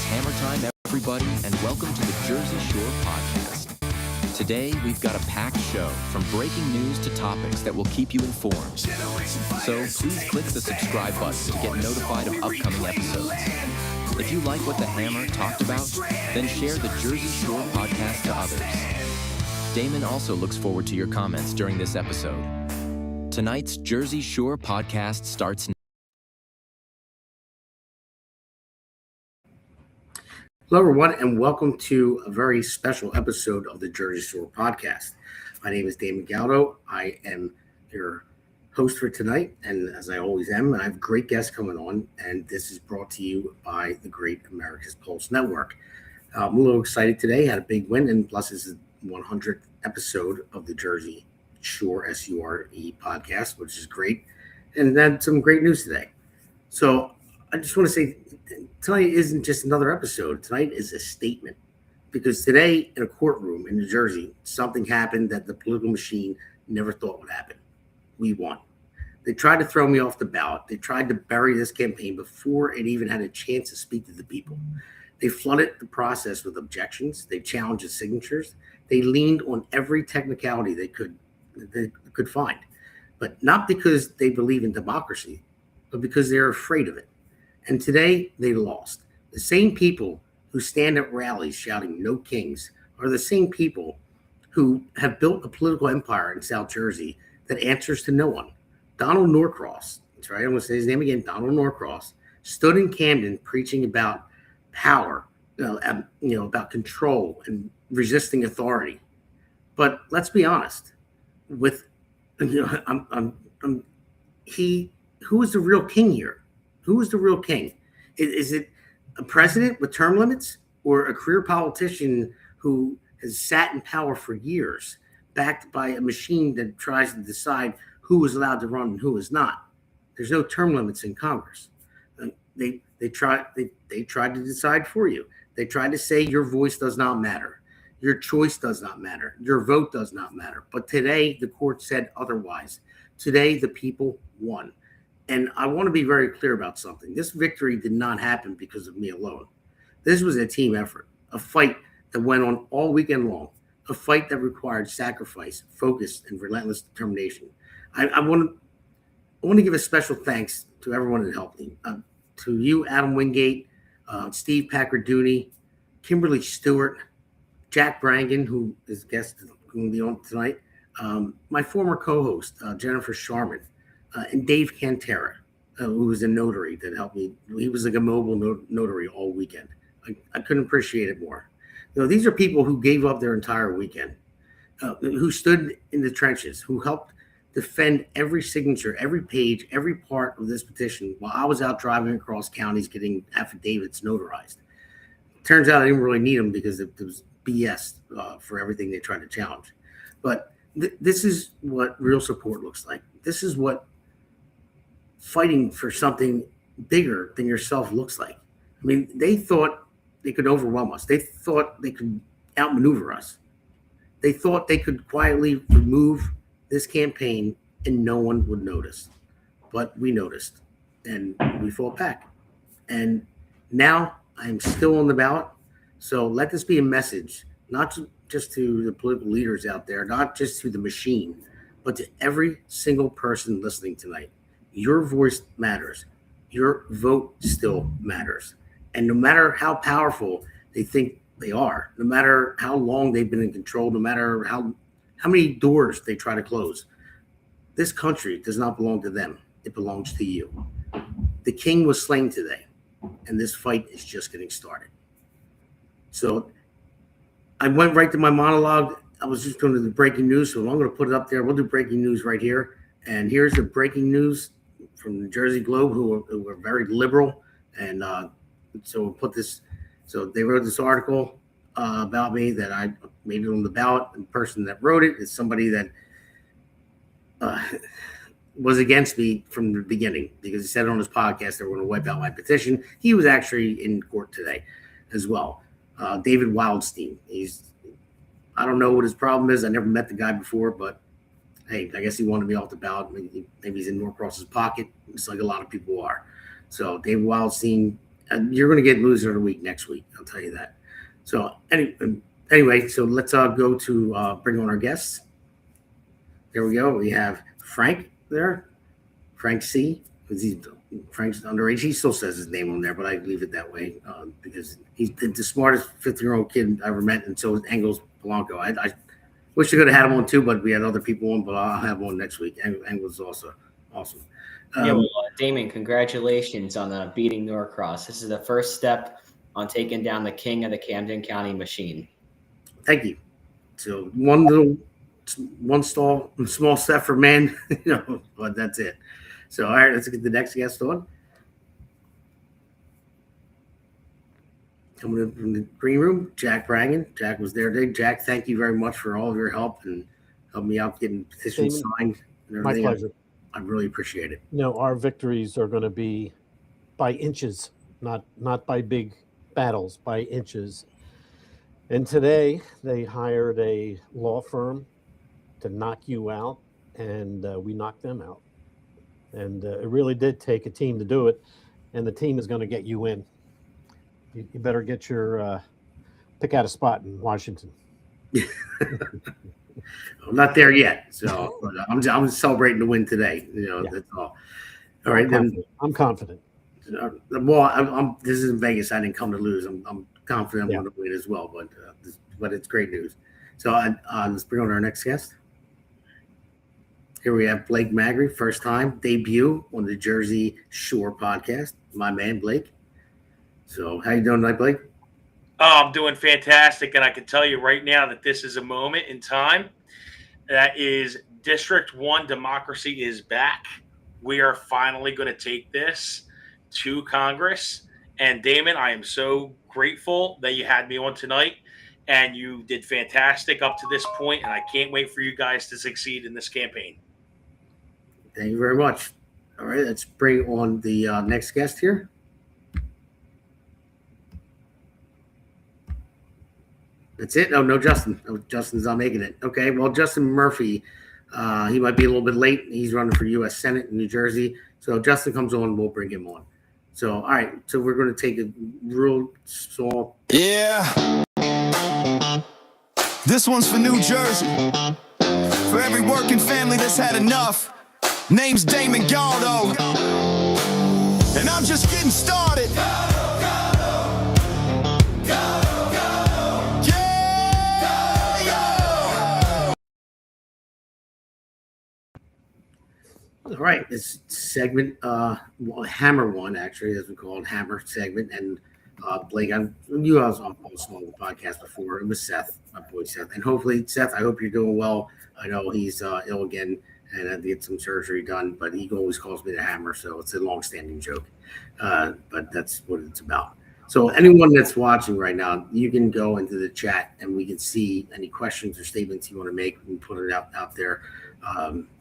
Hammer time, everybody, and welcome to the Jersey Shore Podcast. Today, we've got a packed show from breaking news to topics that will keep you informed. So please click the subscribe button to get notified of upcoming episodes. If you like what the Hammer talked about, then share the Jersey Shore Podcast to others. Damon also looks forward to your comments during this episode. Tonight's Jersey Shore Podcast starts now. Hello, everyone, and welcome to a very special episode of the Jersey Shore Podcast. My name is Damon Galdo. I am your host for tonight, and as I always am, I have great guests coming on, and this is brought to you by the great America's Pulse Network. I'm a little excited today, had a big win, and plus this is the 100th episode of the Jersey Shore S-U-R-E podcast, which is great, and then some great news today. So I just want to say tonight isn't just another episode. Tonight is a statement, because today in a courtroom in New Jersey, something happened that the political machine never thought would happen. We won. They tried to throw me off the ballot. They tried to bury this campaign before it even had a chance to speak to the people. They flooded the process with objections. They challenged the signatures. They leaned on every technicality they could find, but not because they believe in democracy, but because they're afraid of it. And today they lost. The same people who stand at rallies shouting "No Kings" are the same people who have built a political empire in South Jersey that answers to no one. Donald Norcross, that's right, I'm going to say his name again, Donald Norcross, stood in Camden preaching about power, about control and resisting authority. But let's be honest, who is the real king here? Who is the real king? Is it a president with term limits, or a career politician who has sat in power for years, backed by a machine that tries to decide who is allowed to run and who is not? There's no term limits in Congress. They tried to decide for you. They tried to say your voice does not matter. Your choice does not matter. Your vote does not matter. But today, the court said otherwise. Today, the people won. And I want to be very clear about something. This victory did not happen because of me alone. This was a team effort, a fight that went on all weekend long, a fight that required sacrifice, focus, and relentless determination. I want to give a special thanks to everyone that helped me. To you, Adam Wingate, Steve Paccardooney, Kimberly Stewart, Jack Brangan, who is guest going to be on tonight, my former co-host, Jennifer Sharman, and Dave Cantera, who was a notary that helped me. He was like a mobile notary all weekend. I couldn't appreciate it more. These are people who gave up their entire weekend, who stood in the trenches, who helped defend every signature, every page, every part of this petition while I was out driving across counties getting affidavits notarized. Turns out I didn't really need them because it was BS for everything they tried to challenge. But this is what real support looks like. This is what fighting for something bigger than yourself looks like. I mean, they thought they could overwhelm us. They thought they could outmaneuver us. They thought they could quietly remove this campaign and no one would notice. But we noticed, and we fought back. And now I'm still on the ballot. So let this be a message, not just to the political leaders out there, not just to the machine, but to every single person listening tonight. Your voice matters. Your vote still matters. And no matter how powerful they think they are, no matter how long they've been in control, no matter how many doors they try to close, this country does not belong to them. It belongs to you. The king was slain today, and this fight is just getting started. So I went right to my monologue. I was just going to do breaking news, so I'm going to put it up there. We'll do breaking news right here. And here's the breaking news from the Jersey Globe, who are very liberal. And so we'll put this. So they wrote this article about me that I made it on the ballot. And the person that wrote it is somebody that was against me from the beginning, because he said on his podcast they were going to wipe out my petition. He was actually in court today as well. David Wildstein. I don't know what his problem is. I never met the guy before, but hey, I guess he wanted me off the ballot. Maybe he's in Norcross's pocket, just like a lot of people are. So David Wildstein you're going to get loser of the week next week. I'll tell you that. So anyway, so let's go to bring on our guests. There we go. We have Frank there, Frank C. Frank's underage. He still says his name on there, but I leave it that way because he's the smartest 15-year-old kid I ever met, and so is Engels Polanco. I wish I could have had him on too, but we had other people on, but I'll have one next week. Engels is also awesome. Damon, congratulations on beating Norcross. This is the first step on taking down the king of the Camden County machine. Thank you. So one small step for men, but that's it. So, all right, let's get the next guest on. Coming in from the green room, Jack Brangan. Jack was there today. Jack, thank you very much for all of your help and helping me out getting petitions signed and everything. My pleasure. I really appreciate it. Our victories are going to be by inches, not by big battles, by inches. And today they hired a law firm to knock you out, and we knocked them out. And it really did take a team to do it, and the team is going to get you in. You better get your pick out a spot in Washington. I'm not there yet, so I'm celebrating the win today. That's all. All right, I'm confident. Well, this is in Vegas. I didn't come to lose. I'm confident I'm going to win as well, but it's great news. So let's bring on our next guest. Here we have Blake Magri, first time debut on the Jersey Shore podcast. My man, Blake. So how you doing tonight, Blake? Oh, I'm doing fantastic, and I can tell you right now that this is a moment in time that is District 1 democracy is back. We are finally going to take this to Congress. And Damon, I am so grateful that you had me on tonight, and you did fantastic up to this point, and I can't wait for you guys to succeed in this campaign. Thank you very much. All right, let's bring on the next guest here. That's it? No Justin. No, Justin's not making it. Okay, well, Justin Murphy, he might be a little bit late. He's running for U.S. Senate in New Jersey. So Justin comes on, we'll bring him on. So, all right, so we're going to take a real small. Yeah. This one's for New Jersey. For every working family that's had enough. Name's Damon Galdo. And I'm just getting started. All right, this segment, Hammer One, actually, as we call it, Hammer segment. And Blake, I was on the podcast before. It was Seth, my boy Seth. And hopefully, Seth, I hope you're doing well. I know he's ill again and had to get some surgery done, but he always calls me the Hammer, so it's a long-standing joke. But that's what it's about. So anyone that's watching right now, you can go into the chat and we can see any questions or statements you want to make and put it out there.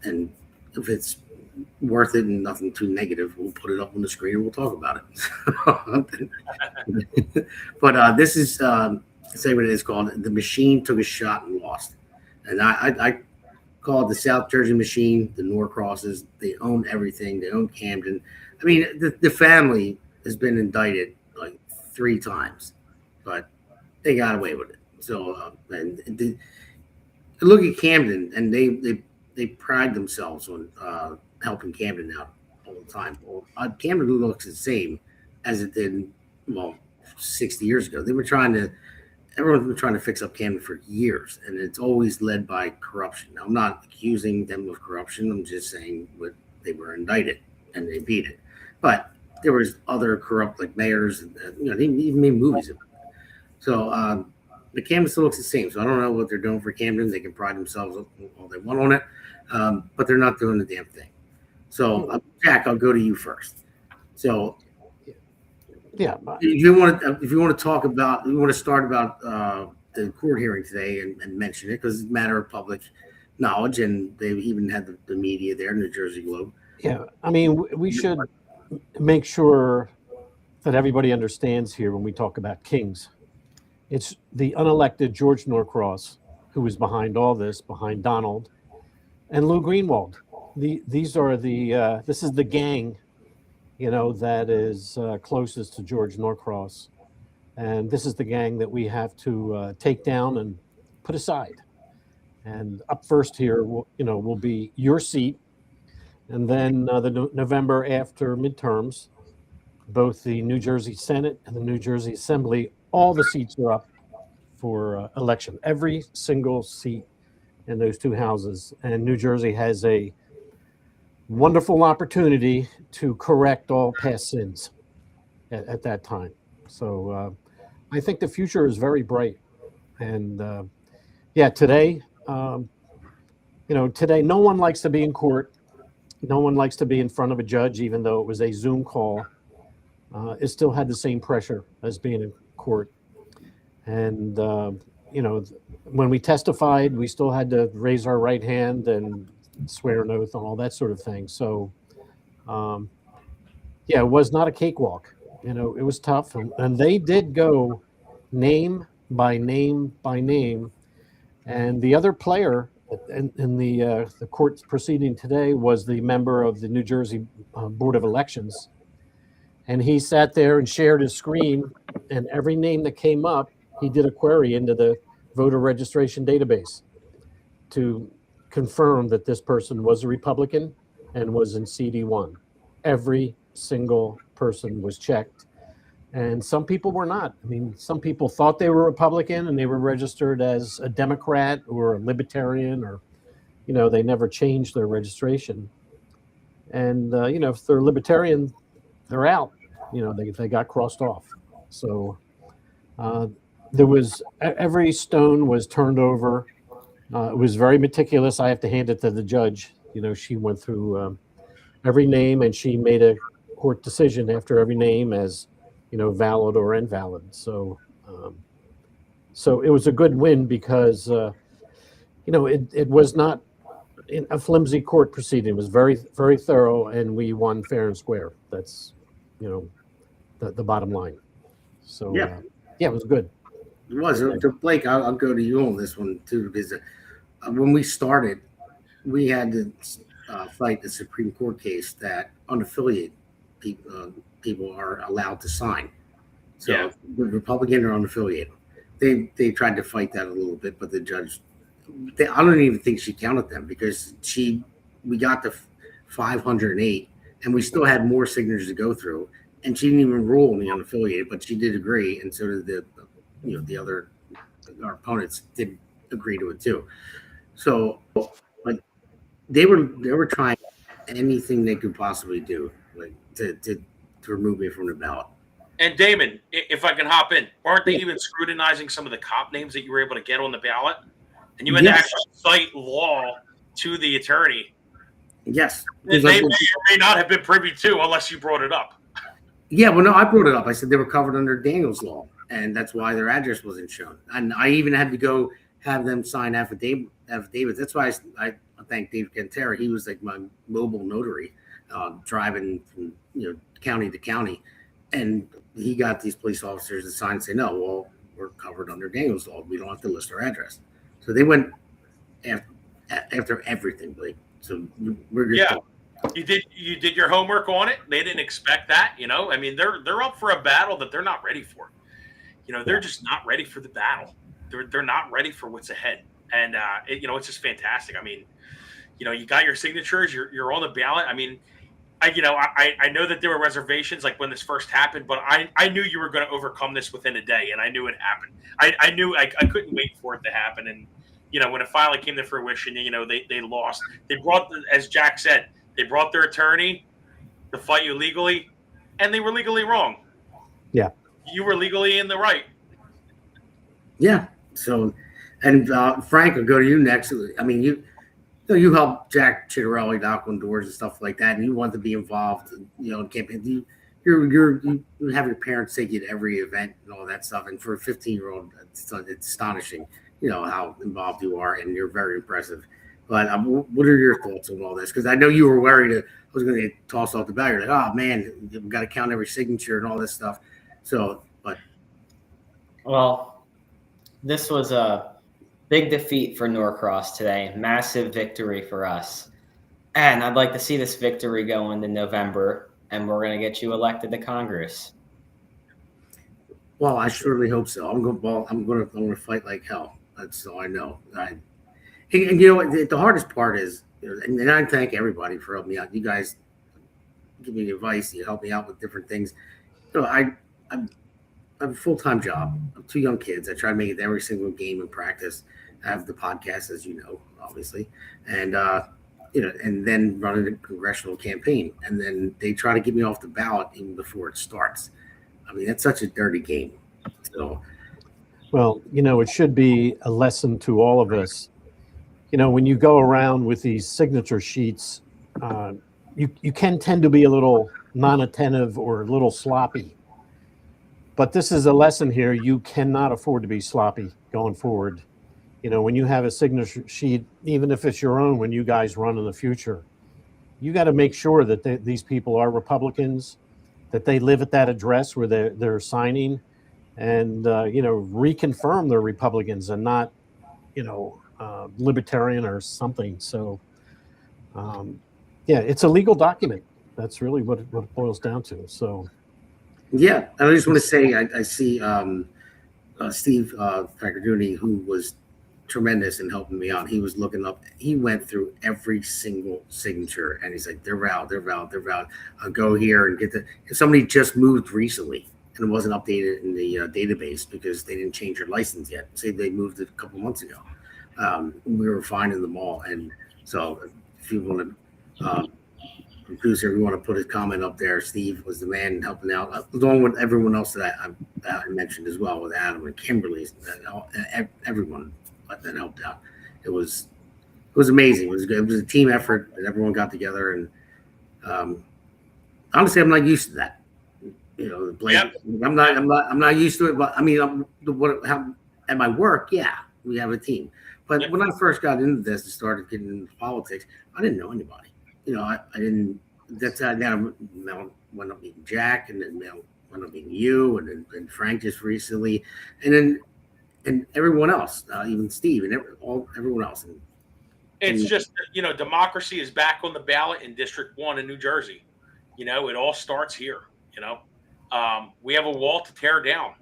And if it's worth it and nothing too negative, we'll put it up on the screen and we'll talk about it. But this is segment is called "The Machine Took a Shot and Lost," and I call it the South Jersey Machine. The Norcrosses, they own everything. They own Camden. I mean, the family has been indicted like 3 times, but they got away with it. So look at Camden, and they pride themselves on helping Camden out all the time. Well, Camden looks the same as it did, 60 years ago. Everyone's been trying to fix up Camden for years, and it's always led by corruption. Now, I'm not accusing them of corruption. I'm just saying they were indicted and they beat it. But there was other corrupt, like mayors, they even made movies about it. So the Camden still looks the same. So I don't know what they're doing for Camden. They can pride themselves all they want on it, but they're not doing the damn thing. So Jack, I'll go to you first. So yeah, if you want to start about the court hearing today and mention it because it's a matter of public knowledge, and they even had the media there in the Jersey Globe. Yeah, I mean, we should make sure that everybody understands here when we talk about kings. It's the unelected George Norcross who is behind all this, behind Donald, and Lou Greenwald. This is the gang that is closest to George Norcross. And this is the gang that we have to take down and put aside. And up first here, will be your seat. And then the November after midterms, both the New Jersey Senate and the New Jersey Assembly, all the seats are up for election. Every single seat in those two houses. And New Jersey has a wonderful opportunity to correct all past sins at that time. So I think the future is very bright. And today, today no one likes to be in court. No one likes to be in front of a judge, even though it was a Zoom call. It still had the same pressure as being in court. And, when we testified, we still had to raise our right hand and swear an oath and all that sort of thing. So, it was not a cakewalk. It was tough. And they did go name by name by name. And the other player in the court proceeding today was the member of the New Jersey Board of Elections. And he sat there and shared his screen, and every name that came up, he did a query into the voter registration database to confirm that this person was a Republican and was in CD1. Every single person was checked. And some people were not. I mean, some people thought they were Republican and they were registered as a Democrat or a Libertarian, or, they never changed their registration. And, if they're Libertarian, they're out. They got crossed off. So there was, every stone was turned over. It was very meticulous. I have to hand it to the judge. She went through every name, and she made a court decision after every name as, valid or invalid. So it was a good win because, it was not a flimsy court proceeding. It was very, very thorough, and we won fair and square. That's, the bottom line. So, it was good. It was. Blake, I'll go to you on this one too, because when we started, we had to fight the Supreme Court case that unaffiliated people are allowed to sign. So the Republican or unaffiliated. They tried to fight that a little bit, but the judge, I don't even think she counted them, because we got to 508, and we still had more signatures to go through, and she didn't even rule on the unaffiliated, but she did agree, and so did the other, our opponents did agree to it too. So, like, they were trying anything they could possibly do, like to remove me from the ballot. And Damon, if I can hop in, aren't they even scrutinizing some of the cop names that you were able to get on the ballot? And you had to actually cite law to the attorney. Yes. They may or may not have been privy to, unless you brought it up. Yeah, well, no, I brought it up. I said they were covered under Daniel's law, and that's why their address wasn't shown. And I even had to go have them sign affidavits. That's why I thank Dave Cantera. He was like my mobile notary, driving from county to county, and he got these police officers to sign and say, no, well, we're covered under Daniel's law. We don't have to list our address. So they went after everything, Blake. So we're good. Yeah. You did your homework on it. They didn't expect that, I mean, they're up for a battle that they're not ready for. They're just not ready for the battle. They're not ready for what's ahead. And it's just fantastic. I mean, you got your signatures, you're on the ballot. I mean, I know that there were reservations like when this first happened, but I knew you were going to overcome this within a day, and I knew it happened. I knew I couldn't wait for it to happen. And when it finally came to fruition, they lost. They brought, as Jack said, they brought their attorney to fight you legally, and they were legally wrong. Yeah. You were legally in the right. Yeah. So, and Frank, I'll go to you next. I mean, you helped Jack Chitterelli knock on doors and stuff like that, and you want to be involved, in campaign. You have your parents take you to every event and all that stuff. And for a 15-year-old, it's astonishing, how involved you are, and you're very impressive. But what are your thoughts on all this? Because I know you were worried I was going to get tossed off the ballot. You're like, oh man, we've got to count every signature and all this stuff. So, well, this was a big defeat for Norcross today. Massive victory for us. And I'd like to see this victory go into November. and we're going to get you elected to Congress. Well, I surely hope so. I'm going to fight like hell. That's all I know. And you know what? The hardest part is, and I thank everybody for helping me out. You guys give me advice. You help me out with different things. I have a full-time job. I have 2 young kids. I try to make it to every single game in practice. I have the podcast, as you know, obviously, and and then running a congressional campaign, and then they try to get me off the ballot even before it starts. I mean, that's such a dirty game. So, well, it should be a lesson to all of us. When you go around with these signature sheets, you can tend to be a little non-attentive or a little sloppy. But this is a lesson here. You cannot afford to be sloppy going forward. When you have a signature sheet, even if it's your own, when you guys run in the future, you got to make sure that these people are Republicans, that they live at that address where they're signing, and reconfirm they're Republicans and not, libertarian or something. So, it's a legal document. That's really what it boils down to. So, yeah, I just want to say I see Steve Packarduni, who was tremendous in helping me out. He was looking up. He went through every single signature, and he's like, "They're valid. They're valid. They're valid. I'll go here and get the." If somebody just moved recently and it wasn't updated in the database because they didn't change their license yet, say they moved it a couple months ago, we were finding them all. And so, if you want to, producer, we want to put his comment up there. Steve was the man helping out, along with everyone else that I mentioned as well, with Adam and Kimberly, everyone that helped out. It was amazing. It was good. It was a team effort, and everyone got together. And honestly, I'm not used to that. Yep. I'm not used to it. But I mean, at my work, yeah, we have a team. But when I first got into this and started getting into politics, I didn't know anybody. I didn't. That's how now went up meeting Jack, and then went up meeting you, and Frank just recently, and everyone else, even Steve, and everyone else. It's just democracy is back on the ballot in District 1 in New Jersey. It all starts here. We have a wall to tear down,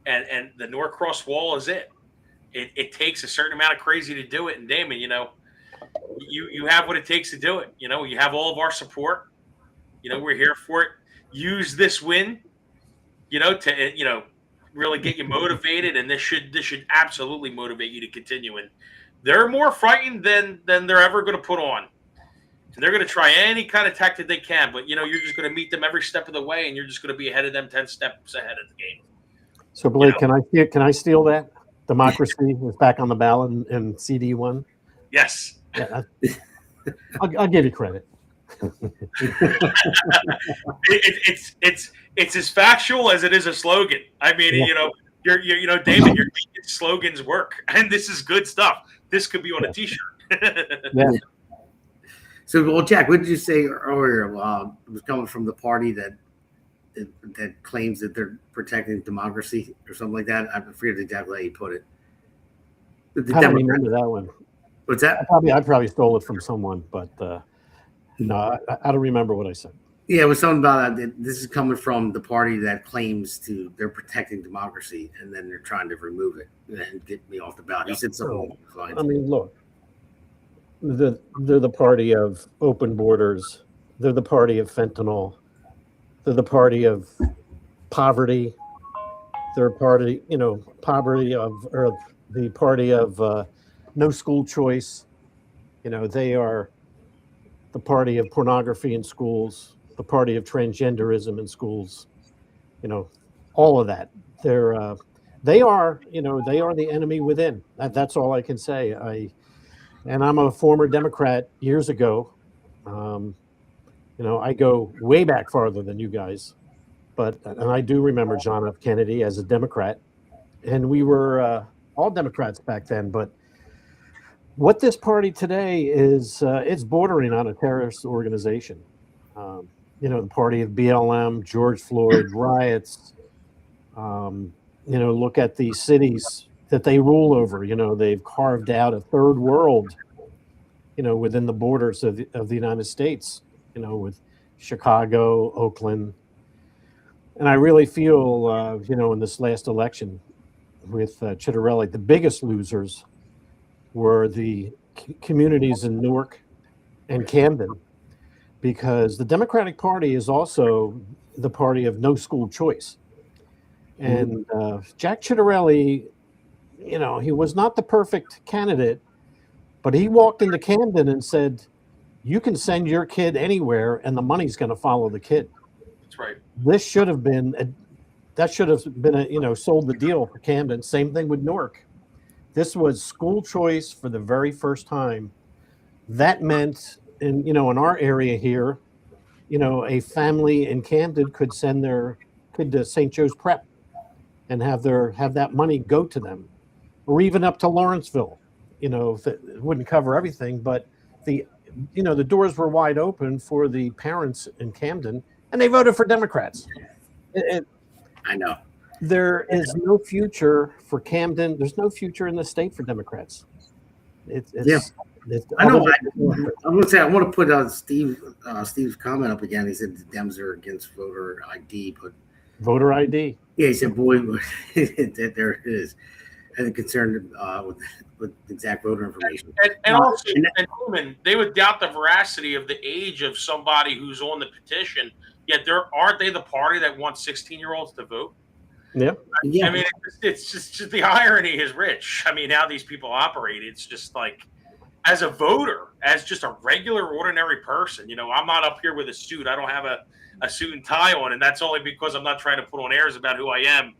and the Norcross wall is it. It takes a certain amount of crazy to do it. And Damon, you have what it takes to do it. You have all of our support. We're here for it. Use this win, to really get you motivated, and this should absolutely motivate you to continue. And they're more frightened than they're ever going to put on. And they're going to try any kind of tactic they can, but you're just going to meet them every step of the way, and you're just going to be ahead of them 10 steps ahead of the game. So Blake, can I steal that? Democracy is back on the ballot in CD1. Yes. Yeah, I'll give you credit. It's as factual as it is a slogan. I mean, you're Damon, your slogans work, and this is good stuff. This could be on a T-shirt. Yeah. So, well, Jack, what did you say earlier? It was coming from the party that claims that they're protecting democracy or something like that. I forget exactly how you put it. I don't remember that one. What's that? I probably stole it from someone, but no, I don't remember what I said. Yeah, it was something about this is coming from the party that claims they're protecting democracy, and then they're trying to remove it and get me off the ballot. He said something along those lines. I mean, look, they're the party of open borders. They're the party of fentanyl. They're the party of poverty. They're poverty or the party of no school choice. They are the party of pornography in schools, the party of transgenderism in schools, all of that. They are the enemy within. That's all I can say. I'm a former Democrat years ago. I go way back farther than you guys, and I do remember John F. Kennedy as a Democrat, and we were all Democrats back then. But what this party today is, it's bordering on a terrorist organization. The party of BLM, George Floyd riots. Look at the cities that they rule over. They've carved out a third world, within the borders of the United States. With Chicago, Oakland. And I really feel, in this last election with Chitterelli, the biggest losers were the communities in Newark and Camden, because the Democratic Party is also the party of no school choice. And Jack Chitterelli, he was not the perfect candidate, but he walked into Camden and said, you can send your kid anywhere and the money's going to follow the kid. That's right. This should have been, sold the deal for Camden. Same thing with Newark. This was school choice for the very first time. That meant, in our area here, a family in Camden could send their kid to St. Joe's Prep and have that money go to them, or even up to Lawrenceville. If it wouldn't cover everything, but the doors were wide open for the parents in Camden, and they voted for Democrats. I know. There is no future for Camden. There's no future in the state for Democrats. I know. I'm going to say, I want to put Steve's comment up again. He said the Dems are against voter ID, but voter ID. Yeah, he said, boy, there it is. And concerned with exact voter information. And also, they would doubt the veracity of the age of somebody who's on the petition. Yet aren't they the party that wants 16-year-olds to vote? Yeah. Yeah. I mean, it's just the irony is rich. I mean, how these people operate, it's just like, as a voter, as just a regular, ordinary person, I'm not up here with a suit. I don't have a suit and tie on, and that's only because I'm not trying to put on airs about who I am.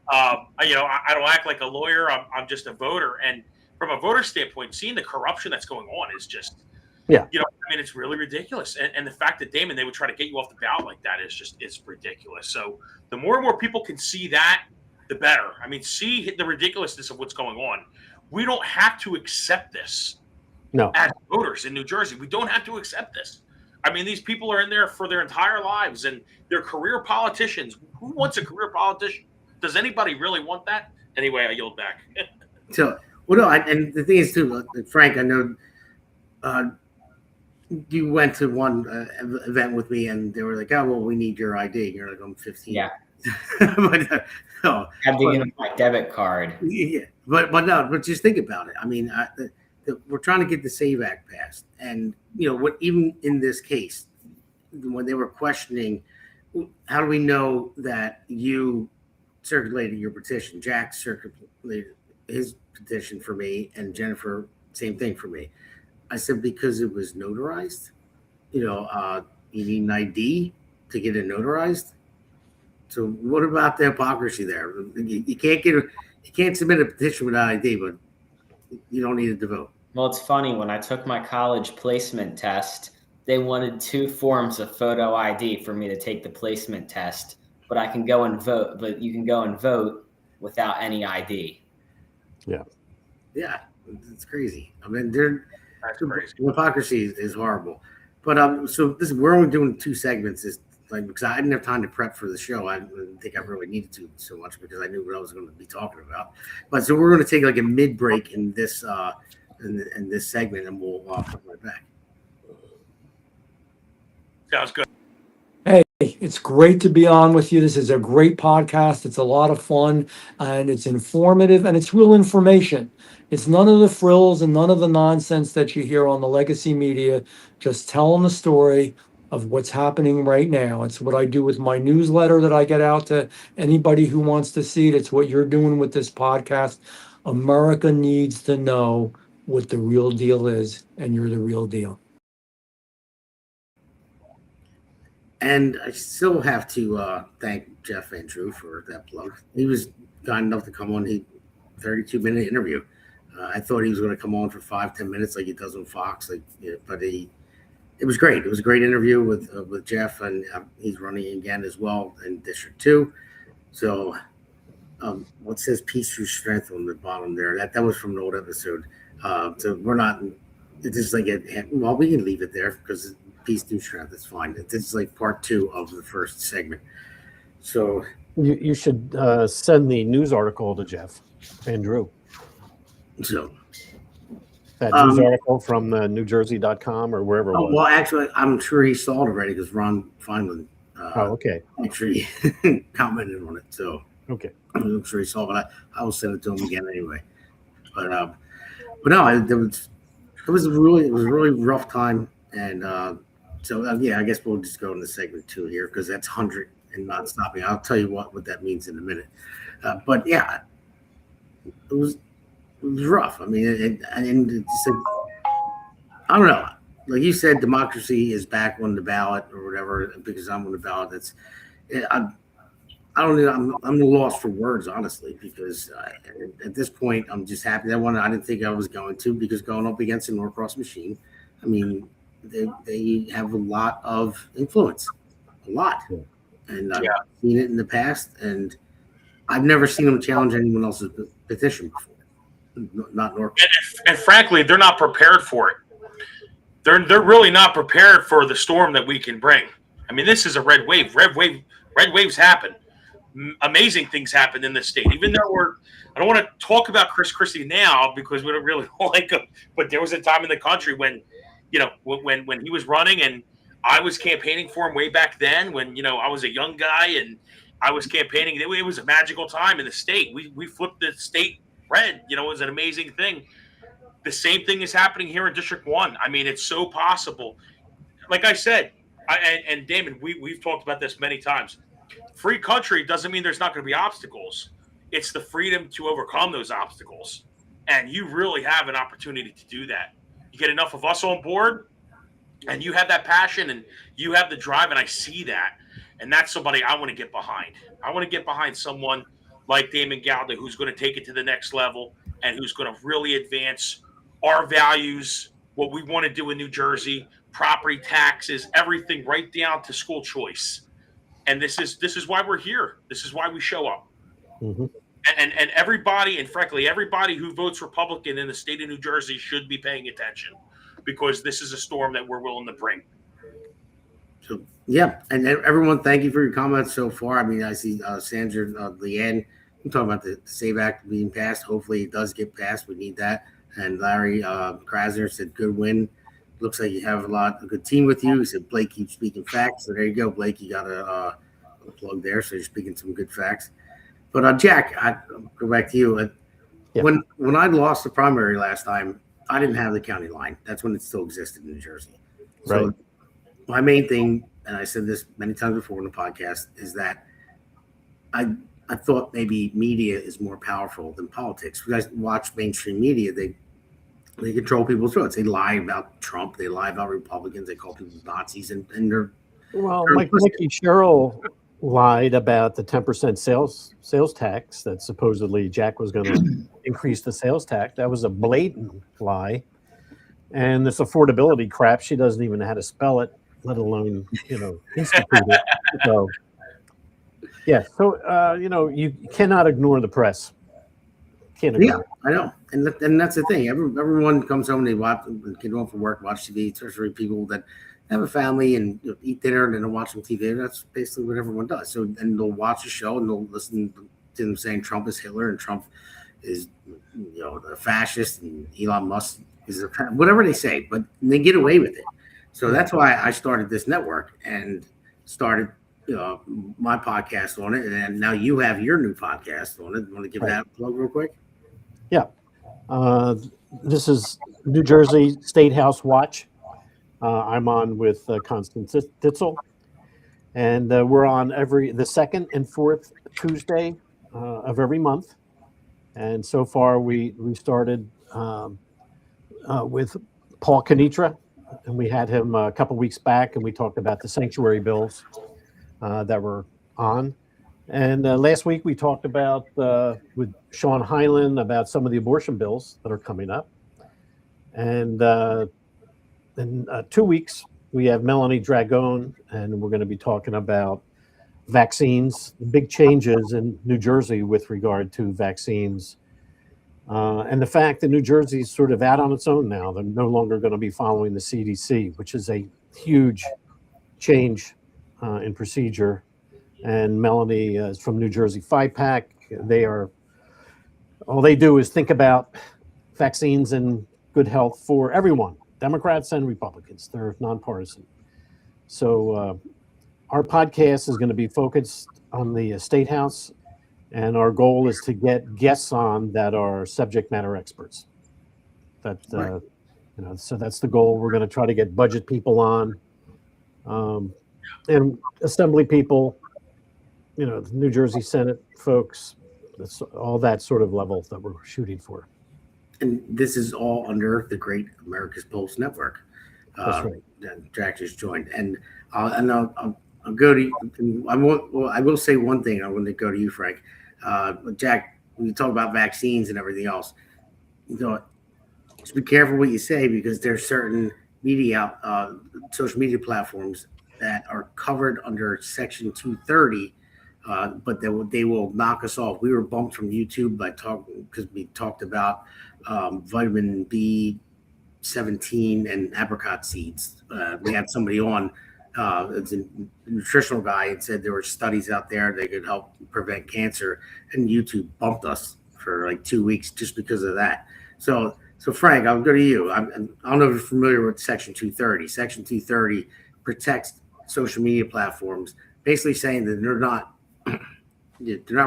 I don't act like a lawyer. I'm just a voter. And from a voter standpoint, seeing the corruption that's going on is just, it's really ridiculous. And the fact that, Damon, they would try to get you off the ballot like that it's ridiculous. So the more and more people can see that, the better. I mean, see the ridiculousness of what's going on. We don't have to accept this. No. As voters in New Jersey, we don't have to accept this. I mean, these people are in there for their entire lives, and they're career politicians. Who wants a career politician? Does anybody really want that? Anyway, I yield back. So, and the thing is, too, Frank, I know you went to one event with me, and they were like, oh, well, we need your ID. And you're like, I'm 15. Yeah. But, I have to get my debit card. Yeah, but just think about it. I mean, we're trying to get the SAVE Act passed, and even in this case, when they were questioning, how do we know that you circulated your petition? Jack circulated his petition for me, and Jennifer, same thing for me. I said, because it was notarized. You need an ID to get it notarized. So what about the hypocrisy there? You can't submit a petition without ID, but you don't need it to vote. Well, it's funny, when I took my college placement test, they wanted 2 forms of photo ID for me to take the placement test, but you can go and vote without any ID. Yeah, it's crazy. I mean, That's crazy. Hypocrisy is horrible. But so we're only doing 2 segments. Is like, because I didn't have time to prep for the show. I didn't think I really needed to so much, because I knew what I was going to be talking about. But so we're going to take like a mid break in this in this segment, and we'll come right back. Sounds good. Hey, it's great to be on with you. This is a great podcast. It's a lot of fun, and it's informative, and it's real information. It's none of the frills and none of the nonsense that you hear on the legacy media, just telling the story of what's happening right now. It's what I do with my newsletter that I get out to anybody who wants to see it. It's what you're doing with this podcast. America needs to know what the real deal is, and you're the real deal. And I still have to thank Jeff Andrew for that plug. He was kind enough to come on. 32-minute interview. I thought he was going to come on for 5-10 minutes like he does on Fox, but it was great. It was a great interview with Jeff, and he's running again as well in District 2. So what says peace through strength on the bottom there? That was from an old episode. So we're not. It's just like we can leave it there because peace through strength. It's fine. This is like part 2 of the first segment. So you should send the news article to Jeff Andrew. So That news article from the NewJersey.com or wherever it was. Well, actually, I'm sure he saw it already because Ron Feinland. Okay. Actually commented on it. So Okay. I'm sure he saw it. But I will send it to him again anyway. But no, it was a really rough time, and yeah, I guess we'll just go into segment 2 here because that's 100 and not stopping. I'll tell you what that means in a minute. But yeah, it was rough. I mean, and it's like, I don't know. Like you said, democracy is back on the ballot or whatever because I'm on the ballot. I don't know. I'm lost for words, honestly, because at this point, I'm just happy that one. I didn't think I was going to because going up against the Norcross machine, I mean, they have a lot of influence, a lot, and I've seen it in the past, and I've never seen them challenge anyone else's petition before. Not Norcross. And frankly, they're not prepared for it. They're really not prepared for the storm that we can bring. I mean, this is a red wave. Red waves happen. Amazing things happen in this state. Even though I don't want to talk about Chris Christie now because we don't really like him. But there was a time in the country when, when he was running and I was campaigning for him way back then when, I was a young guy and I was campaigning. It was a magical time in the state. We flipped the state red. It was an amazing thing. The same thing is happening here in District 1. I mean, it's so possible. Like I said, and Damon, we've talked about this many times. Free country doesn't mean there's not going to be obstacles. It's the freedom to overcome those obstacles. And you really have an opportunity to do that. You get enough of us on board, and you have that passion, and you have the drive, and I see that. And that's somebody I want to get behind. I want to get behind someone like Damon Galdo who's going to take it to the next level and who's going to really advance our values, what we want to do in New Jersey, property taxes, everything right down to school choice. And this is why we're here. This is why we show up. Mm-hmm. And everybody, and frankly, everybody who votes Republican in the state of New Jersey should be paying attention because this is a storm that we're willing to bring. So, yeah. And everyone, thank you for your comments so far. I mean, I see Sandra Leanne, I'm talking about the SAVE Act being passed. Hopefully it does get passed. We need that. And Larry Krasner said, good win. Looks like you have a good team with you. He said, Blake keeps speaking facts. So there you go, Blake. You got a plug there. So you're speaking some good facts. But Jack, I'll go back to you. When I lost the primary last time, I didn't have the county line. That's when it still existed in New Jersey. So right. My main thing, and I said this many times before in the podcast, is that I thought maybe media is more powerful than politics. You guys watch mainstream media, they control people's throats. They lie about Trump. They lie about Republicans. They call people Nazis, and they're Mikey Sherrill lied about the 10% sales tax that supposedly Jack was going to increase the sales tax. That was a blatant lie. And this affordability crap, she doesn't even know how to spell it, let alone institute it. So yeah, so you cannot ignore the press. Can't ignore it. I know, and that's the thing. Everyone comes home and they watch, get home from work, watch TV. Especially people that have a family and eat dinner and then they'll watch some TV. That's basically what everyone does. So and they'll watch a show and they'll listen to them saying Trump is Hitler and Trump is a fascist and Elon Musk is whatever they say, but they get away with it. So that's why I started this network and started my podcast on it, and now you have your new podcast on it. You want to give that a plug real quick? Yeah. This is New Jersey State House Watch. I'm on with Constance Ditzel, and we're on the second and fourth Tuesday of every month. And so far, we started with Paul Kanitra, and we had him a couple weeks back, and we talked about the sanctuary bills that were on. And last week we talked about with Sean Hyland about some of the abortion bills that are coming up. And in 2 weeks we have Melanie Dragone, and we're going to be talking about vaccines, big changes in New Jersey with regard to vaccines. And the fact that New Jersey is sort of out on its own now. They're no longer going to be following the CDC, which is a huge change in procedure. And Melanie is from New Jersey 5-Pack. All they do is think about vaccines and good health for everyone, Democrats and Republicans. They're nonpartisan. So our podcast is going to be focused on the State House, and our goal is to get guests on that are subject matter experts. That Right. So that's the goal. We're going to try to get budget people on, and assembly people, the New Jersey Senate folks. That's all that sort of level that we're shooting for. And this is all under the great America's Pulse Network. That's right. That Jack just joined, and I'll go to you. I will say one thing. I want to go to you, Frank. Jack, when you talk about vaccines and everything else, just be careful what you say, because there's certain media, social media platforms that are covered under Section 230, but they will knock us off. We were bumped from YouTube because we talked about vitamin B17 and apricot seeds. We had somebody on, it's a nutritional guy, and said there were studies out there that could help prevent cancer, and YouTube bumped us for like 2 weeks just because of that. So Frank, I'll go to you. I don't know if you're familiar with Section 230. Section 230 protects social media platforms, basically saying that they're not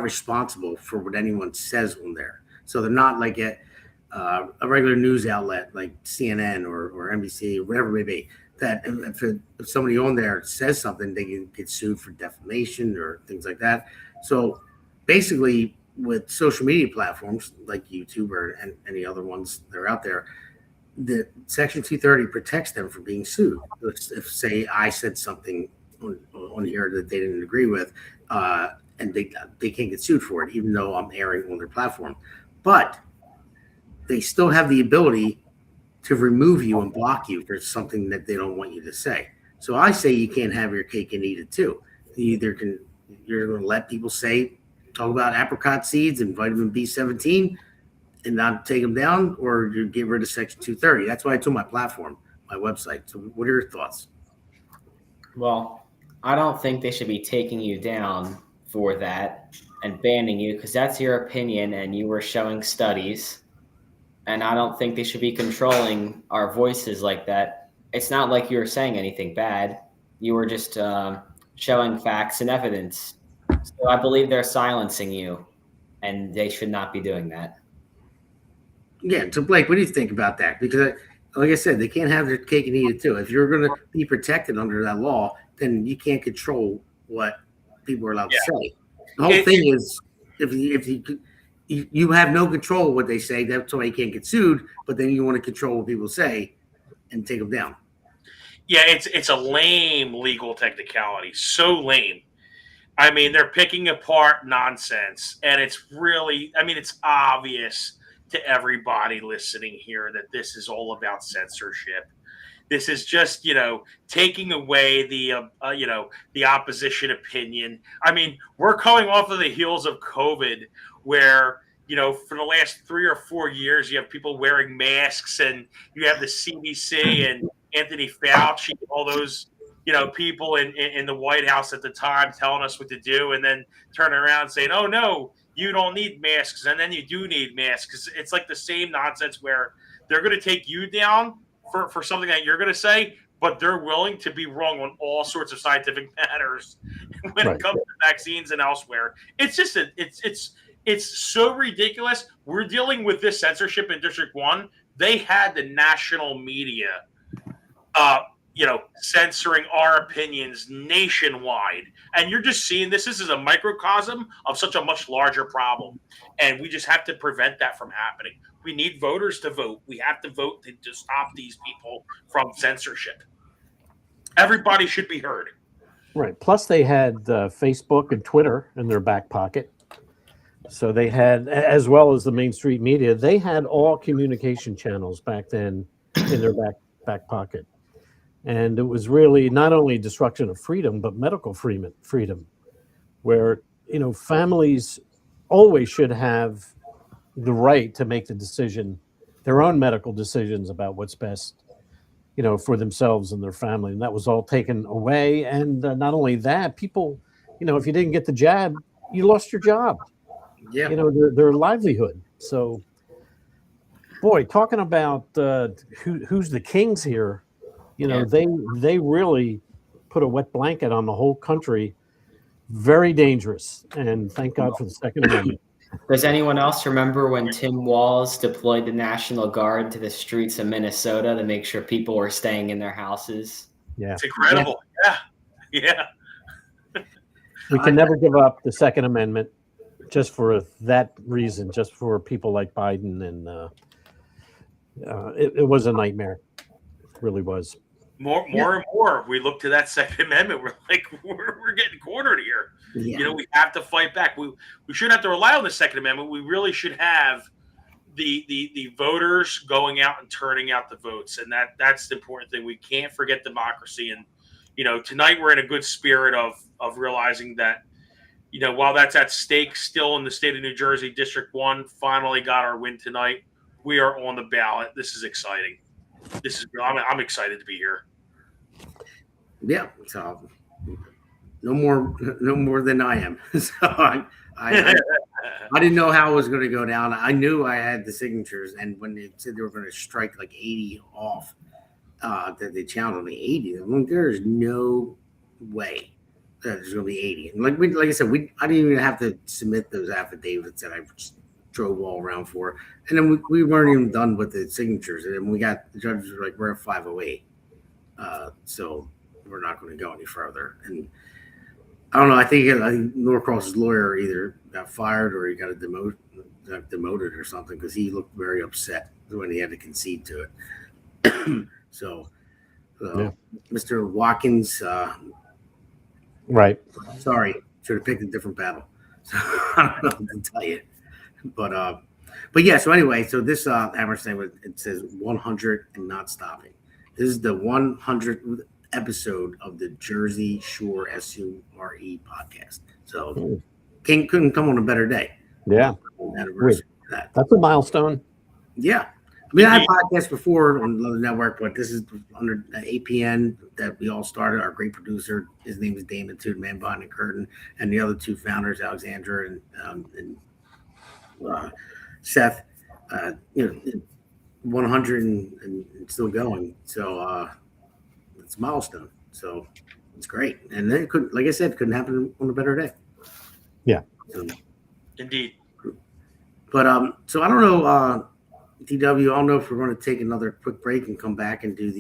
responsible for what anyone says on there. So they're not like a regular news outlet like CNN or NBC or whatever it may be. That if somebody on there says something, they can get sued for defamation or things like that. So basically, with social media platforms like YouTube and any other ones that are out there, the Section 230 protects them from being sued. If say I said something on here that they didn't agree with, and they can't get sued for it, even though I'm airing on their platform. But they still have the ability to remove you and block you for something that they don't want you to say. So I say you can't have your cake and eat it too. You're going to let people talk about apricot seeds and vitamin B17 and not take them down, or you get rid of Section 230. That's why I told my platform, my website. So what are your thoughts? Well, I don't think they should be taking you down for that and banning you, because that's your opinion and you were showing studies. And I don't think they should be controlling our voices like that. It's not like you were saying anything bad. You were just showing facts and evidence. So I believe they're silencing you, and they should not be doing that. Yeah. So Blake, what do you think about that? Because like I said, they can't have their cake and eat it too. If you're going to be protected under that law, then you can't control what people are allowed to say. The whole thing is, if you have no control of what they say, that's why you can't get sued. But then you want to control what people say and take them down. Yeah, it's a lame legal technicality. So lame. I mean, they're picking apart nonsense, and it's really, it's obvious to everybody listening here that this is all about censorship. This is just, taking away the opposition opinion. I mean, we're coming off of the heels of COVID, where, for the last 3 or 4 years, you have people wearing masks, and you have the CDC and Anthony Fauci, all those, people in the White House at the time telling us what to do, and then turning around and saying, oh, no, you don't need masks, and then you do need masks. It's like the same nonsense where they're going to take you down for something that you're going to say, but they're willing to be wrong on all sorts of scientific matters when it comes to vaccines and elsewhere. It's just it's so ridiculous. We're dealing with this censorship in District 1. They had the national media censoring our opinions nationwide. And you're just seeing this is a microcosm of such a much larger problem. And we just have to prevent that from happening. We need voters to vote. We have to vote to stop these people from censorship. Everybody should be heard. Right. Plus, they had Facebook and Twitter in their back pocket. So they had, as well as the Main Street media, they had all communication channels back then in their back pocket. And it was really not only destruction of freedom, but medical freedom, where, families always should have the right to make their own medical decisions about what's best, for themselves and their family. And that was all taken away. And not only that, people, if you didn't get the jab, you lost your job, their livelihood. So Boy, talking about who's the kings here, they really put a wet blanket on the whole country. Very dangerous, and thank God for the Second Amendment. Does anyone else remember when Tim Walz deployed the National Guard to the streets of Minnesota to make sure people were staying in their houses? Yeah, It's incredible. Yeah. we can never give up the Second Amendment just for that reason, just for people like Biden, and it was a nightmare. It really was. More and more, we look to that Second Amendment. We're like, we're getting cornered here. Yeah. We have to fight back. We shouldn't have to rely on the Second Amendment. We really should have the voters going out and turning out the votes, and that's the important thing. We can't forget democracy. And tonight we're in a good spirit of realizing that while that's at stake still in the state of New Jersey, District 1 finally got our win tonight. We are on the ballot. This is exciting. I'm excited to be here. Yeah, so no more than I am. So I didn't know how it was going to go down. I knew I had the signatures, and when they said they were going to strike like 80 off, that they challenged only 80. I'm like, there's no way that there's going to be 80. And like I said, I didn't even have to submit those affidavits that I drove all around for. And then we weren't even done with the signatures. And then the judges were like, we're at 508. So we're not going to go any further. And I don't know. I think Norcross's lawyer either got fired or he got demoted or something, because he looked very upset when he had to concede to it. So, Mr. Watkins, right. Sorry, should have picked a different battle. So I don't know what to tell you. But yeah, so anyway, so this Hammer thing, it says 100 and not stopping. This is the 100th episode of the Jersey Shore SURE podcast. So King couldn't come on a better day. Yeah. That's a milestone. Yeah. I mean, I had podcasts before on the network, but this is under APN that we all started. Our great producer, his name is Damon, too, the man behind the curtain, and the other two founders, Alexandra and Seth. 100 and still going. So it's a milestone. So it's great, and then like I said, couldn't happen on a better day. Yeah. Indeed. But so I don't know. DW, I don't know if we're going to take another quick break and come back and do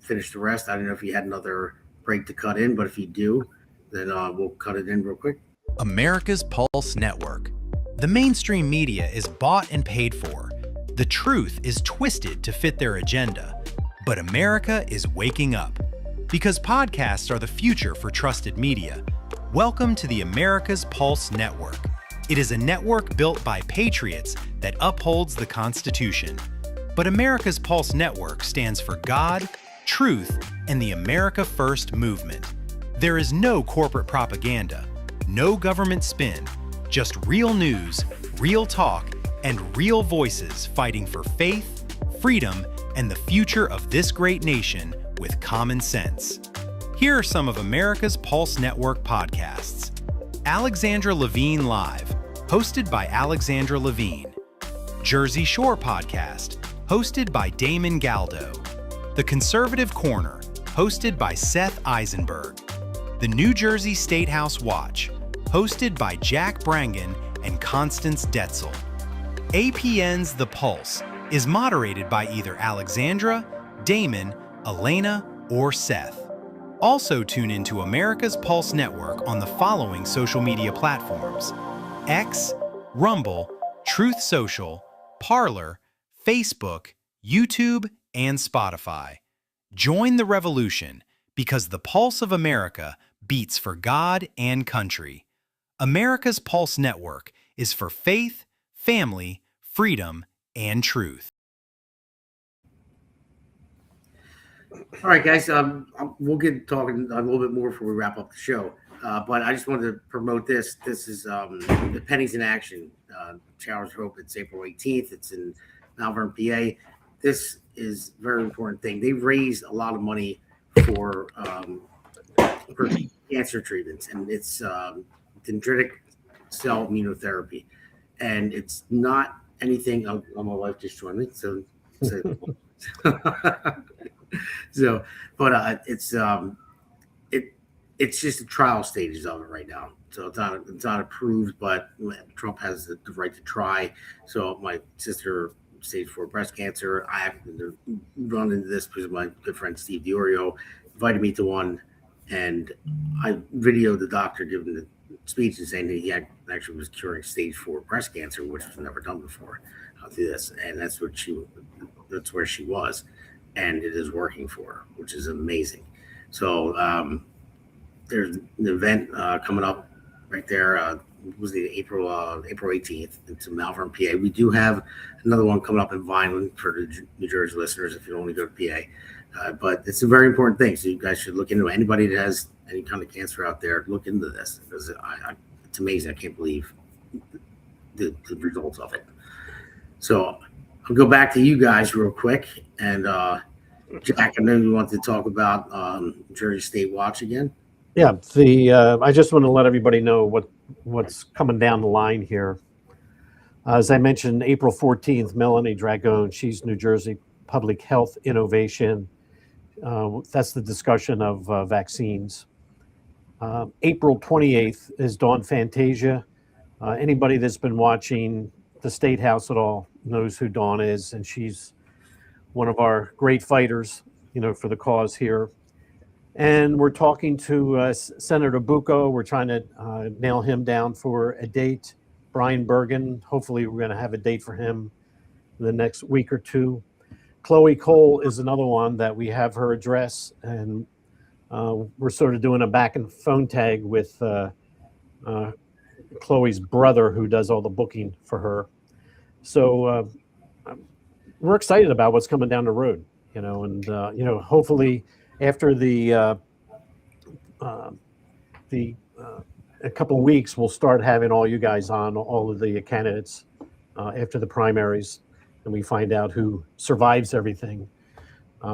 finish the rest. I don't know if you had another break to cut in, but if you do, then we'll cut it in real quick. America's Pulse Network. The mainstream media is bought and paid for. The truth is twisted to fit their agenda. But America is waking up. Because podcasts are the future for trusted media. Welcome to the America's Pulse Network. It is a network built by patriots that upholds the Constitution. But America's Pulse Network stands for God, truth, and the America First movement. There is no corporate propaganda, no government spin, just real news, real talk, and real voices fighting for faith, freedom, and the future of this great nation with common sense. Here are some of America's Pulse Network podcasts. Alexandra Levine Live, hosted by Alexandra Levine. Jersey Shore Podcast, hosted by Damon Galdo. The Conservative Corner, hosted by Seth Eisenberg. The New Jersey State House Watch, hosted by Jack Brangan and Constance Detzel. APN's The Pulse is moderated by either Alexandra, Damon, Elena, or Seth. Also tune into America's Pulse Network on the following social media platforms: X, Rumble, Truth Social, Parler, Facebook, YouTube, and Spotify. Join the revolution, because the pulse of America beats for God and country. America's Pulse Network is for faith, family, freedom, and truth. All right, guys. We'll get talking a little bit more before we wrap up the show. But I just wanted to promote this. This is the Pennies in Action. Showers of Hope. It's April 18th. It's in Malvern, PA. This is a very important thing. They've raised a lot of money for cancer treatments, and it's dendritic cell immunotherapy. And it's not anything. Oh, my wife just joined me, so so, but it's just the trial stages of it right now. So it's not approved, but Trump has the right to try. So my sister, stage 4 breast cancer. I happened to run into this because my good friend Steve DiOrio invited me to one, and I videoed the doctor giving the speech and saying that he actually was curing stage 4 breast cancer, which was never done before. Through this, and that's where she was, and it is working for her, which is amazing. So there's an event coming up right there. Was the April 18th? It's in Malvern, PA. We do have another one coming up in Vineland for the New Jersey listeners if you only go to PA. But it's a very important thing, so you guys should look into it. Anybody that has any kind of cancer out there, look into this because it's amazing. I can't believe the results of it. So I'll go back to you guys real quick. And Jack, I know you want to talk about Jersey State Watch again. Yeah, I just want to let everybody know what's coming down the line here. As I mentioned, April 14th, Melanie Dragone, she's New Jersey Public Health Innovation. That's the discussion of vaccines. April 28th is Dawn Fantasia. Anybody that's been watching the State House at all knows who Dawn is, and she's one of our great fighters, for the cause here. And we're talking to Senator Bucco. We're trying to nail him down for a date. Brian Bergen, hopefully we're going to have a date for him in the next week or two. Chloe Cole is another one that we have her address, and we're sort of doing a back and phone tag with Chloe's brother who does all the booking for her. So we're excited about what's coming down the road, and hopefully after a couple of weeks, we'll start having all you guys on, all of the candidates after the primaries, and we find out who survives everything.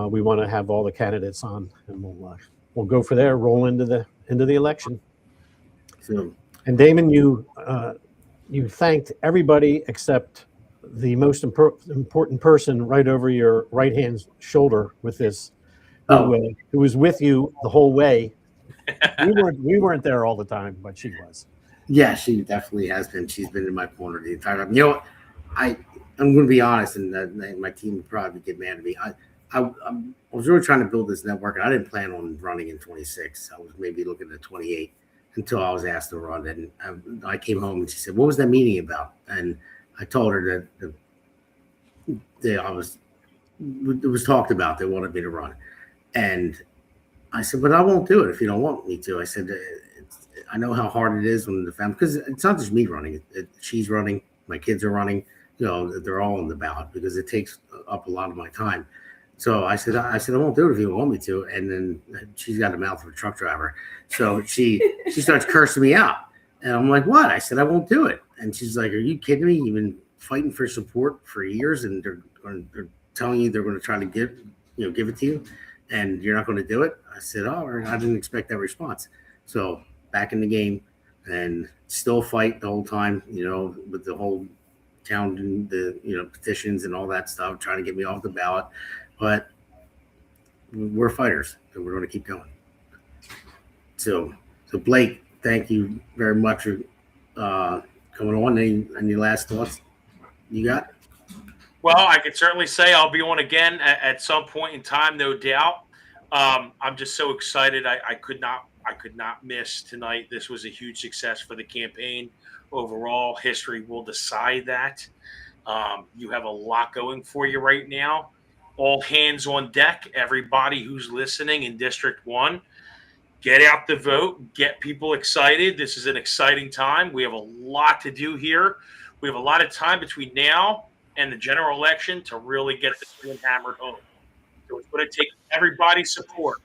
We want to have all the candidates on, and we'll go for there, roll into the election. So, and Damon, you thanked everybody except the most important person right over your right hand shoulder with this, who was with you the whole way. We weren't there all the time, but she was. Yeah, she definitely has been. She's been in my corner the entire time. You know what? I'm going to be honest, and my team would probably get mad at me. I was really trying to build this network, and I didn't plan on running in 26. I was maybe looking at 28 until I was asked to run. And I came home and she said, "What was that meeting about?" And I told her that it was talked about. They wanted me to run, and I said, "But I won't do it if you don't want me to." I said, "I know how hard it is when the family, because it's not just me running. She's running, my kids are running. They're all on the ballot because it takes up a lot of my time." So I said, I won't do it if you don't want me to. And then she's got the mouth of a truck driver, so she starts cursing me out, and I'm like, "What?" I said, "I won't do it." And she's like, "Are you kidding me? You've been fighting for support for years, and they're telling you they're going to try to give it to you, and you're not going to do it." I said, "Oh, I didn't expect that response." So back in the game, and still fight the whole time, with the whole town and the petitions and all that stuff, trying to get me off the ballot. But we're fighters, and we're going to keep going. So Blake, thank you very much for coming on. Any last thoughts you got? Well, I could certainly say I'll be on again at some point in time, no doubt. I'm just so excited. I could not miss tonight. This was a huge success for the campaign overall. History will decide that. You have a lot going for you right now. All hands on deck. Everybody who's listening in District 1, get out the vote. Get people excited. This is an exciting time. We have a lot to do here. We have a lot of time between now and the general election to really get this thing hammered home. So it's going to take everybody's support.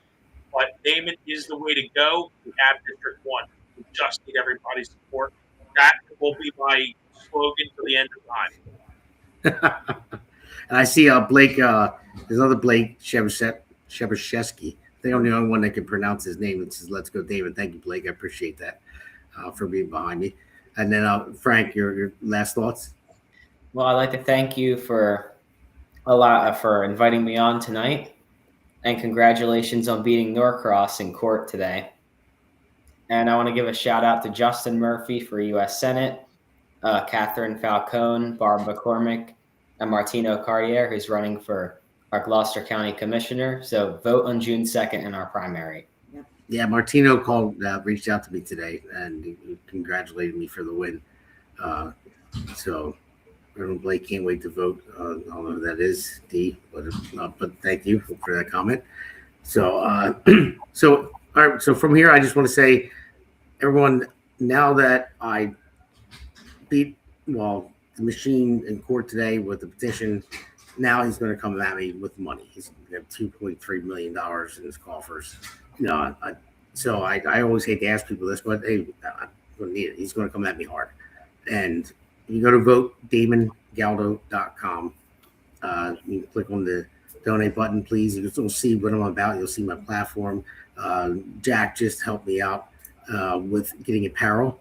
But Damon is the way to go. We have District 1. We just need everybody's support. That will be my slogan for the end of time. And I see Blake, there's another Blake Shebashevsky. I think I'm the only one that can pronounce his name. It says, "Let's go, David." Thank you, Blake. I appreciate that for being behind me. And then Frank, your last thoughts? Well, I'd like to thank you for for inviting me on tonight, and congratulations on beating Norcross in court today. And I want to give a shout out to Justin Murphy for U.S. Senate, Catherine Falcone, Barb McCormick, and Martino Cartier, who's running for our Gloucester County Commissioner. So vote on June 2nd in our primary. Yeah, Martino reached out to me today, and he congratulated me for the win. So Reverend Blake can't wait to vote. I don't know who that is, D, but thank you for that comment. So, all right. So from here, I just want to say, everyone, now that I beat the machine in court today with the petition, now he's going to come at me with money. He's going to have $2.3 million in his coffers. So I always hate to ask people this, but hey, I'm going to need it. He's going to come at me hard. And you go to vote DamonGaldo.com. You can click on the donate button, please. You'll see what I'm about. You'll see my platform. Jack just helped me out with getting apparel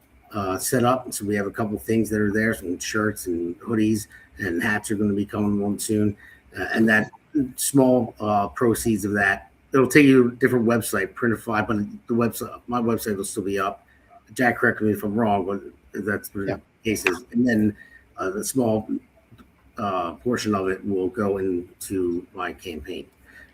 set up. So we have a couple of things that are there, some shirts and hoodies and hats are going to be coming on soon. And that small proceeds of that, it'll take you to a different website, Printify, but my website will still be up. Jack, correct me if I'm wrong, but that's what the case is. And then the small portion of it will go into my campaign.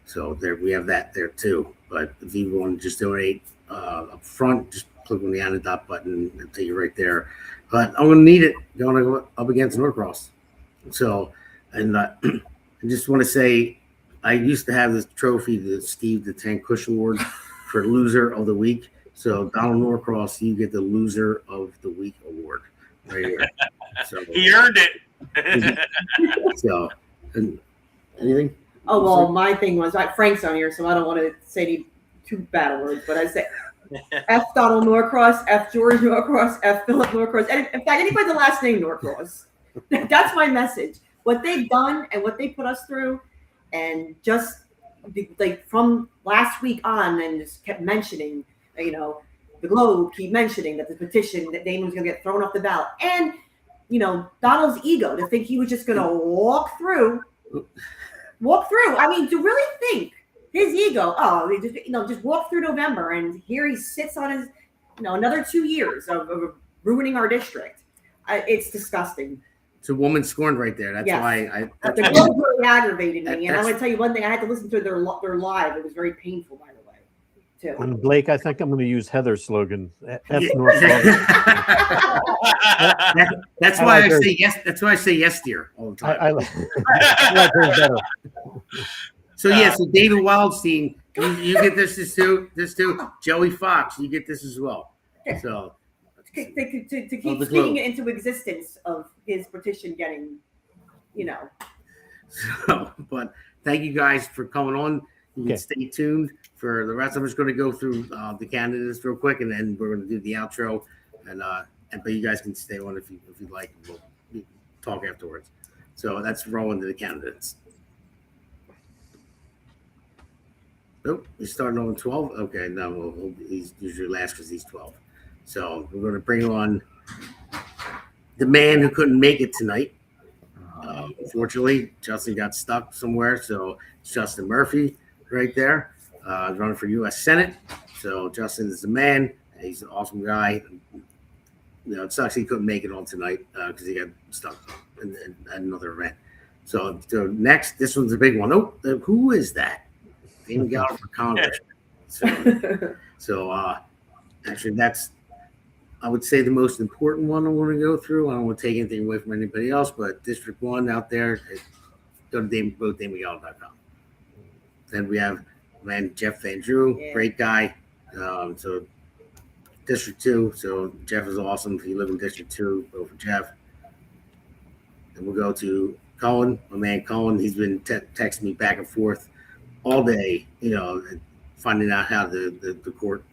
So there we have that there too. But if you want to just donate up front, just click on the antidote button and take you right there. But I'm going to need it going to go up against Norcross. So, and I just want to say, I used to have this trophy, the Steve the Tank Cush Award for Loser of the Week. So Donald Norcross, you get the Loser of the Week award right here. So He earned it. so, and anything? Oh, well, my thing was, Frank's on here, so I don't want to say any too bad words, but I say F Donald Norcross, F George Norcross, F Philip Norcross, and in fact, anybody with the last name Norcross. That's my message. What they've done and what they put us through, and just like from last week on, and just kept mentioning, the Globe keep mentioning that the petition that Damon was going to get thrown off the ballot, and Donald's ego to think he was just going to walk through. I mean, to really think his ego. Just walk through November, and here he sits on his, another 2 years of ruining our district. It's disgusting. It's a woman scorned right there. That's why the Globe really aggravated me. And I'm going to tell you one thing. I had to listen to their live. It was very painful, by the way, too. And Blake, I think I'm going to use Heather's slogan. F Norcross. That's why I say yes. That's why I say yes, dear, all the time. I like hers better. So so David Wildstein, you get this too. Joey Fox, you get this as well. So to keep speaking it into existence of his petition getting, So, but thank you guys for coming on. You can stay tuned for the rest. I'm just going to go through the candidates real quick, and then we're going to do the outro. But you guys can stay on if you'd like. We'll talk afterwards. So that's rolling to the candidates. Nope, he's starting on 12. Okay, no, he's usually last because he's 12. So we're going to bring on the man who couldn't make it tonight. Unfortunately, Justin got stuck somewhere. So it's Justin Murphy right there, running for U.S. Senate. So Justin is the man. He's an awesome guy. It sucks he couldn't make it on tonight because he got stuck in another event. So next, this one's a big one. Oh, who is that? Damon Galdo for Congress. So actually, that's, I would say, the most important one I'm going to go through. I don't want to take anything away from anybody else, but District 1 out there, go to DamonGaldo.com. Then we have Jeff Van Drew, great guy. So District 2, so Jeff is awesome. If you live in District 2, go for Jeff. Then we'll go to Cullen, my man Cullen. He's been texting me back and forth all day, finding out how the court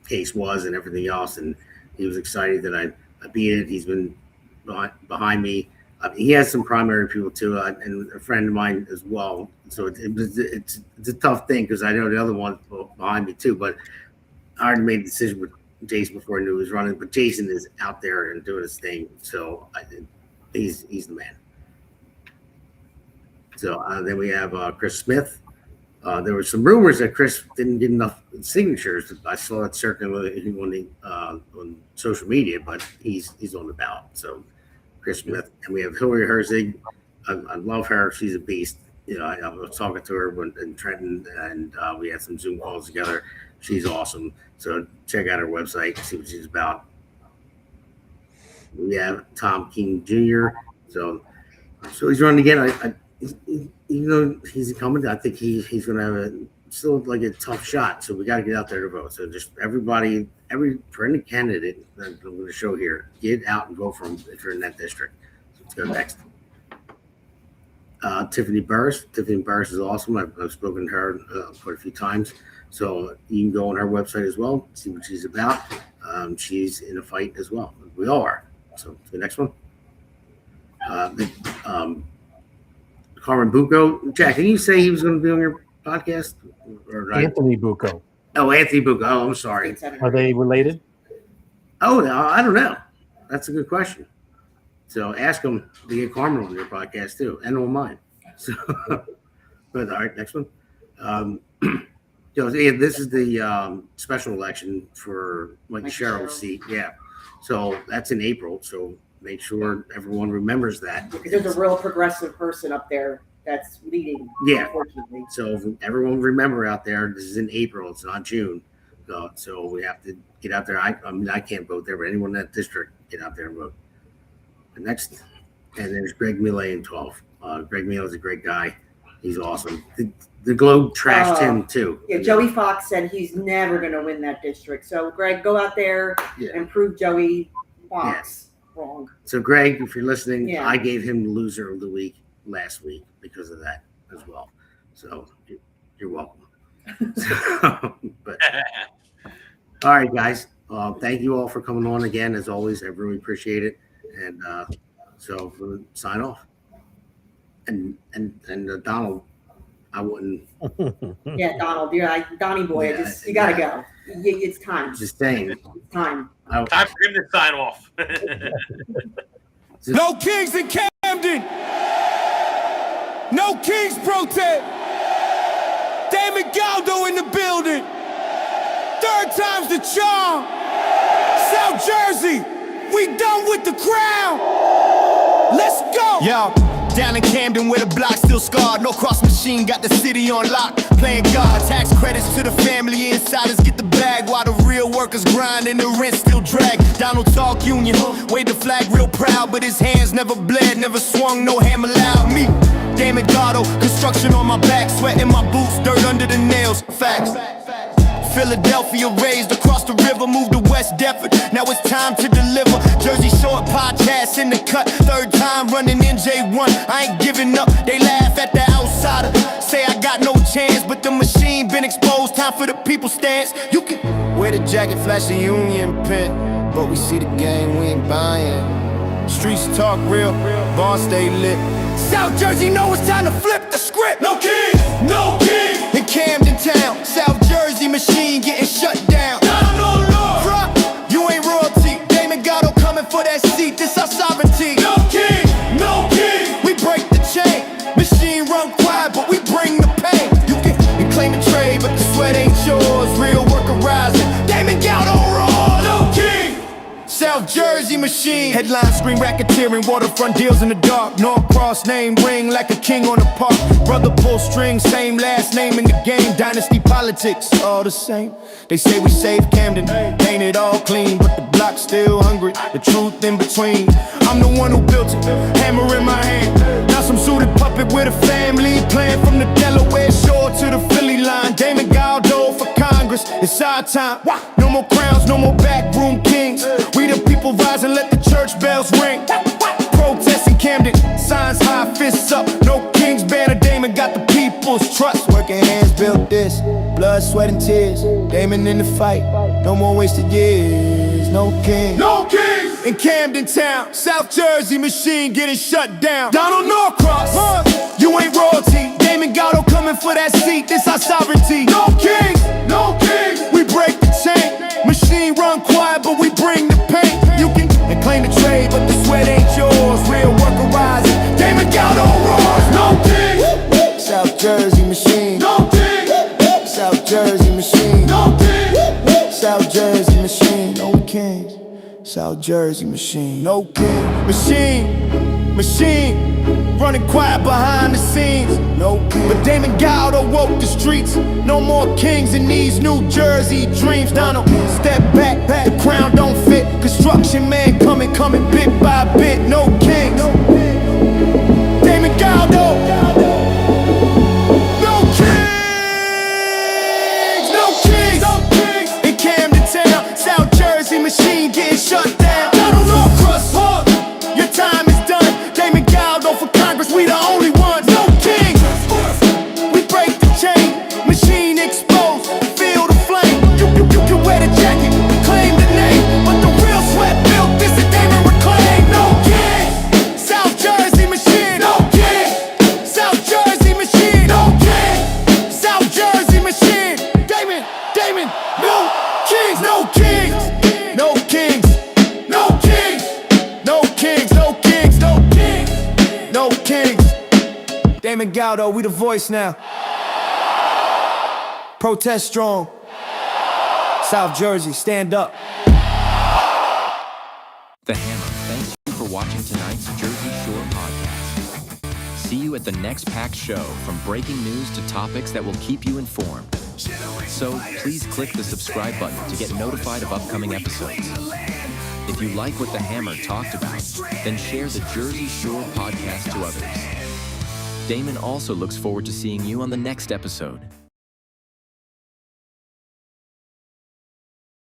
case was and everything else. And he was excited that I beat it. He's been behind me. He has some primary people too, and a friend of mine as well. So it's a tough thing because I know the other one's behind me too, but I already made a decision with Jason before I knew he was running. But Jason is out there and doing his thing. So he's the man. So then we have Chris Smith. There were some rumors that Chris didn't get enough signatures. I saw it circulating on social media, but he's on the ballot. So Chris Smith, and we have Hillary Herzig. I love her. She's a beast. You know, I was talking to her in Trenton, and we had some Zoom calls together. She's awesome. So check out her website, see what she's about. We have Tom King Jr. So he's running again. Even though he's incumbent, I think he's going to have still like a tough shot. So we got to get out there to vote. So just everybody, for any candidate that I'm going to show here, get out and vote for him if you're in that district. So let's go next. Tiffany Burris. Tiffany Burris is awesome. I've spoken to her quite a few times. So you can go on her website as well, see what she's about. She's in a fight as well. We all are. So the next one. Carmen Bucco. Jack, didn't you say he was going to be on your podcast? Anthony Bucco. Oh, Anthony Bucco. Oh, I'm sorry. Are they related? Oh, no, I don't know. That's a good question. So ask him to get Carmen on your podcast too, and on mine. So, but all right, next one. This is the special election for Mike Sherrill's seat. Yeah. So that's in April. So make sure everyone remembers that. Because there's a real progressive person up there that's leading. Yeah. Unfortunately. So everyone remember out there, this is in April. It's not June. So we have to get out there. I mean, I can't vote there, but anyone in that district, get out there and vote. The next, and there's Greg Millet in 12. Greg Millet is a great guy. He's awesome. The Globe trashed him too. Yeah, Joey Fox said he's never going to win that district. So, Greg, go out there and prove Joey Fox wrong. So, Greg, if you're listening, I gave him the loser of the week last week because of that as well. So, you're welcome. But all right, guys. Thank you all for coming on again. As always, I really appreciate it. And so we'll sign off. And Donald, I wouldn't. Yeah, Donald, you're like Donnie boy. You gotta go. It's time. Just saying. It's time. Time for him to sign off. No Kings in Camden. No Kings protest. Damon Galdo in the building. Third time's the charm. South Jersey, we done with the crown. Let's go. Yo, down in Camden where the block still scarred. No cross machine, got the city on lock. Playing God, tax credits to the family. Insiders get the bag while the real workers grind and the rent still drag. Donald Talk Union, waved the flag real proud, but his hands never bled, never swung, no hammer loud. Me, Damon Galdo, construction on my back, sweat in my boots, dirt under the nails. Facts. Philadelphia raised across the river, moved to West Deptford. Now it's time to deliver. Jersey Shore podcast in the cut. Third time running NJ1. I ain't giving up. They laugh at the outsider. Say I got no chance, but the machine been exposed. Time for the people stance. You can wear the jacket, flash the union pin, but we see the game, we ain't buying. Streets talk real, bars stay lit. South Jersey know it's time to flip the script. No king, no king. In Camden Town, South Jersey machine getting shut down. No, you ain't royalty. Damon Galdo coming for that seat. This our sovereignty. No king, no king. We break the chain. Machine run quiet, but we bring the pain. You can claim the trade, but the sweat ain't yours. Real worker rising. Damon Galdo raw. No king. South Jersey machine. Headline screen racketeering, waterfront deals in the dark. North Cross name ring like a king on the park. Brother pull string, same last name in the game. Dynasty politics, all the same. They say we saved Camden, ain't it all clean, but the block's still hungry. The truth in between. I'm the one who built it, hammer in my hand. Now some suited puppet with a family, playing from the Delaware Shore to the Philly line. Damon Galdo for Congress, it's our time. No more crowns, no more backroom kings. We the people rise and let the church bells ring. Protests in Camden, signs high, fists up. No king's banner, Damon got the people's trust. Working hands built this, blood, sweat, and tears. Damon in the fight, no more wasted years. No king, no king. In Camden Town, South Jersey machine getting shut down. Donald Norcross, you ain't royalty. Damon Galdo coming for that seat, this our sovereignty. No king, no king. We break the chain. Machine run quiet, but we bring the pain. You can claim the trade, but the sweat ain't yours. Real work South Jersey machine. No king. Machine. Running quiet behind the scenes. No king. But Damon Galdo woke the streets. No more kings in these New Jersey dreams. Donald, step back. The crown don't fit. Construction man coming bit by bit. No kings. Damon Galdo. No kings. In Camden Town, South Jersey machine getting shut down. Donald Norcross, your time is done. Damon Galdo for Congress, we the only ones. No kings. We break the chain, machine exposed, feel the flame. You can wear the jacket, claim the name, but the real sweat built this and Damon reclaim. No kings. South Jersey machine. No kings. South Jersey machine. No kings. South Jersey machine. Damon. No kings. No kings. No kings. No kings. No kings. No kings. No kings. No kings. Damon Galdo, we the voice now. Protest strong. South Jersey, stand up. The Hammer thanks you for watching tonight's Jersey Shore podcast. See you at the next packed show, from breaking news to topics that will keep you informed. So please click the subscribe button to get notified of upcoming episodes. If you like what the Hammer talked about, then share the Jersey Shore podcast to others. Damon also looks forward to seeing you on the next episode.